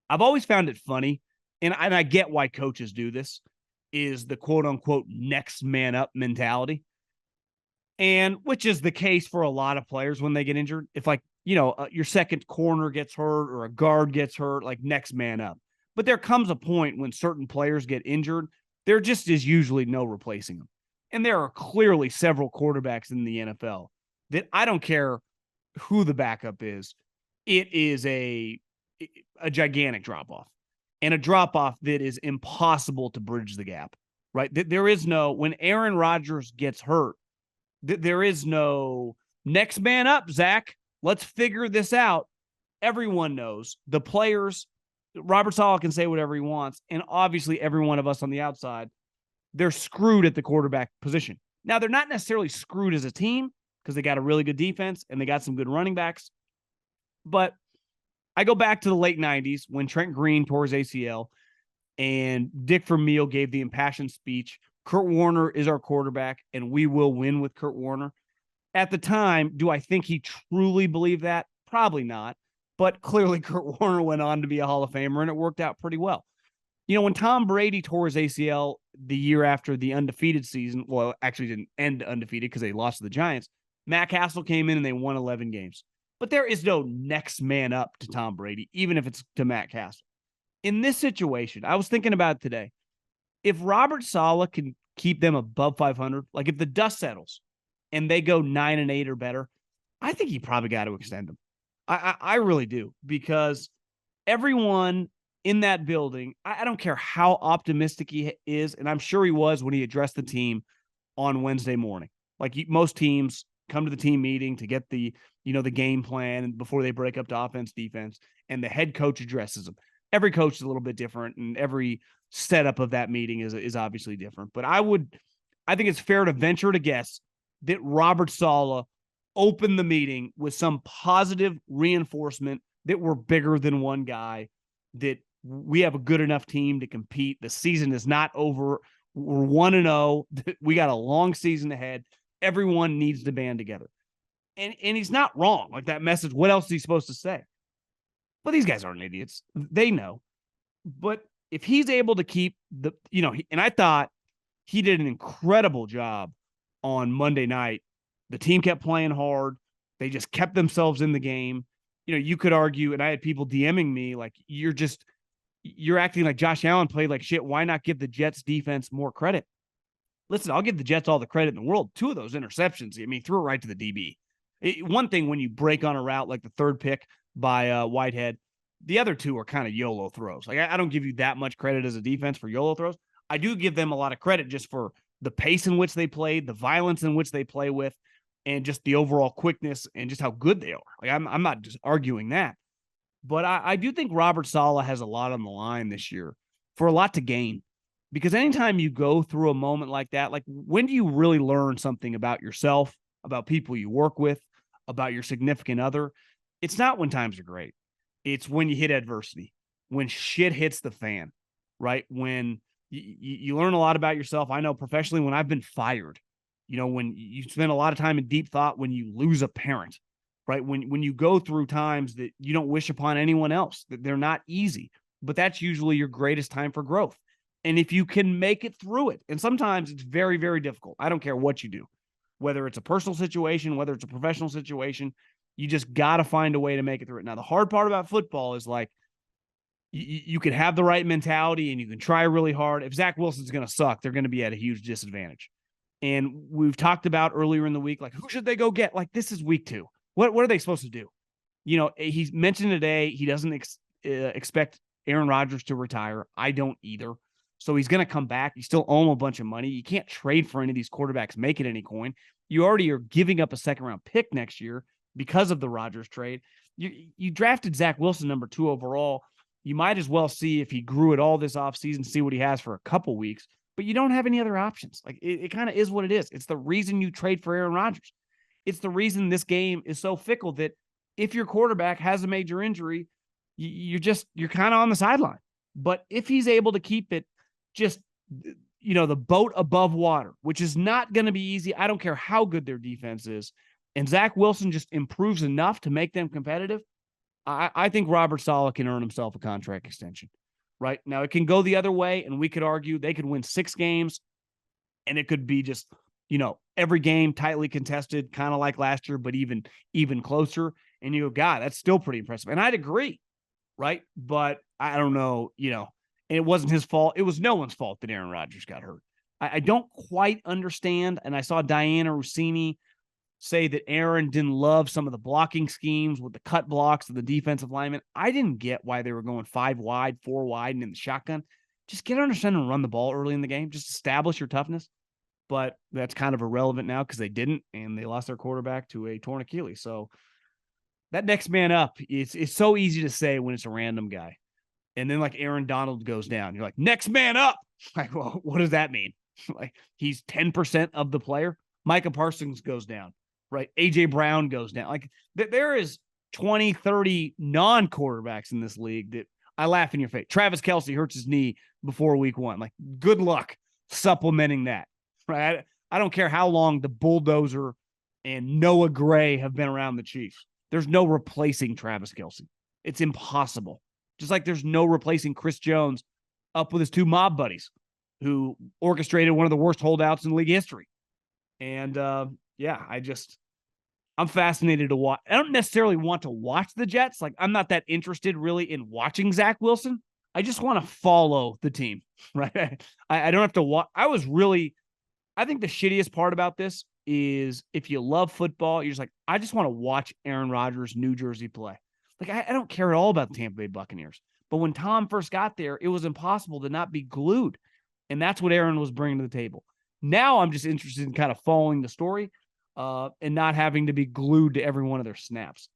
I've always found it funny, and I get why coaches do this, is the quote unquote next man up mentality. And which is the case for a lot of players when they get injured. If, like, your second corner gets hurt or a guard gets hurt, like next man up. But there comes a point when certain players get injured, there just is usually no replacing them. And there are clearly several quarterbacks in the NFL that I don't care who the backup is, it is a gigantic drop off, and a drop off that is impossible to bridge the gap. Right? There is no, when Aaron Rodgers gets hurt, there is no next man up, Zach. Let's figure this out. Everyone knows, the players. Robert Saleh can say whatever he wants, and obviously every one of us on the outside, they're screwed at the quarterback position. Now, they're not necessarily screwed as a team because they got a really good defense and they got some good running backs. But I go back to the late 90s when Trent Green tore his ACL and Dick Vermeil gave the impassioned speech, Kurt Warner is our quarterback and we will win with Kurt Warner. At the time, do I think he truly believed that? Probably not. But clearly Kurt Warner went on to be a Hall of Famer, and it worked out pretty well. When Tom Brady tore his ACL the year after the undefeated season, well, actually didn't end undefeated because they lost to the Giants, Matt Castle came in and they won 11 games. But there is no next man up to Tom Brady, even if it's to Matt Castle. In this situation, I was thinking about it today. If Robert Saleh can keep them above 500, like if the dust settles and they go 9-8 or better, I think he probably got to extend them. I really do, because everyone in that building, I don't care how optimistic he is, and I'm sure he was when he addressed the team on Wednesday morning. Like most teams come to the team meeting to get the game plan before they break up to offense, defense, and the head coach addresses them. Every coach is a little bit different, and every setup of that meeting is obviously different. But I think it's fair to venture to guess that Robert Saleh opened the meeting with some positive reinforcement that we're bigger than one guy, that we have a good enough team to compete. The season is not over. We're 1-0. We got a long season ahead. Everyone needs to band together. And he's not wrong. Like, that message, what else is he supposed to say? But these guys aren't idiots. They know. But if he's able to keep and I thought he did an incredible job on Monday night. The team kept playing hard. They just kept themselves in the game. You could argue, and I had people DMing me like, you're acting like Josh Allen played like shit. Why not give the Jets defense more credit? Listen, I'll give the Jets all the credit in the world. 2 of those interceptions, threw it right to the DB. One thing when you break on a route like the third pick by Whitehead, the other 2 are kind of YOLO throws. Like, I don't give you that much credit as a defense for YOLO throws. I do give them a lot of credit just for the pace in which they played, the violence in which they play with, and just the overall quickness and just how good they are. Like, I'm not just arguing that. But I do think Robert Saleh has a lot on the line this year for a lot to gain. Because anytime you go through a moment like that, like, when do you really learn something about yourself, about people you work with, about your significant other? It's not when times are great. It's when you hit adversity, when shit hits the fan, right? When you learn a lot about yourself. I know professionally, when I've been fired, when you spend a lot of time in deep thought, when you lose a parent, right? When you go through times that you don't wish upon anyone else, that they're not easy, but that's usually your greatest time for growth. And if you can make it through it, and sometimes it's very, very difficult. I don't care what you do, whether it's a personal situation, whether it's a professional situation, you just got to find a way to make it through it. Now, the hard part about football is, like, you can have the right mentality and you can try really hard. If Zach Wilson's going to suck, they're going to be at a huge disadvantage. And we've talked about earlier in the week, like, who should they go get? Like, this is week 2. What are they supposed to do? He's mentioned today he doesn't expect Aaron Rodgers to retire. I don't either. So he's going to come back. You still owe him a bunch of money. You can't trade for any of these quarterbacks making any coin. You already are giving up a second-round pick next year because of the Rodgers trade. You drafted Zach Wilson number 2 overall. You might as well see if he grew at all this offseason, see what he has for a couple weeks. But you don't have any other options. Like, it kind of is what it is. It's the reason you trade for Aaron Rodgers. It's the reason this game is so fickle, that if your quarterback has a major injury, you're kind of on the sideline. But if he's able to keep it just, the boat above water, which is not going to be easy. I don't care how good their defense is. And Zach Wilson just improves enough to make them competitive. I think Robert Saleh can earn himself a contract extension. Right now, it can go the other way, and we could argue they could win 6 games, and it could be just, every game tightly contested, kind of like last year, but even closer. And you go, God, that's still pretty impressive. And I'd agree, right? But I don't know, and it wasn't his fault. It was no one's fault that Aaron Rodgers got hurt. I don't quite understand. And I saw Diana Rossini say that Aaron didn't love some of the blocking schemes with the cut blocks of the defensive linemen. I didn't get why they were going 5 wide, 4 wide, and in the shotgun. Just get under center and run the ball early in the game. Just establish your toughness. But that's kind of irrelevant now because they didn't, and they lost their quarterback to a torn Achilles. So that next man up, it's so easy to say when it's a random guy. And then like Aaron Donald goes down. You're like, next man up. Like, well, what does that mean? Like he's 10% of the player. Micah Parsons goes down. Right. AJ Brown goes down. Like there is 20, 30 non-quarterbacks in this league that I laugh in your face. Travis Kelce hurts his knee before week 1. Like, good luck supplementing that. Right. I don't care how long the Bulldozer and Noah Gray have been around the Chiefs. There's no replacing Travis Kelce. It's impossible. Just like there's no replacing Chris Jones up with his 2 mob buddies who orchestrated one of the worst holdouts in league history. And, I'm fascinated to watch. I don't necessarily want to watch the Jets. Like, I'm not that interested really in watching Zach Wilson. I just want to follow the team, right? I don't have to watch. I think the shittiest part about this is if you love football, you're just like, I just want to watch Aaron Rodgers, New Jersey play. Like, I don't care at all about the Tampa Bay Buccaneers. But when Tom first got there, it was impossible to not be glued. And that's what Aaron was bringing to the table. Now I'm just interested in kind of following the story and not having to be glued to every one of their snaps.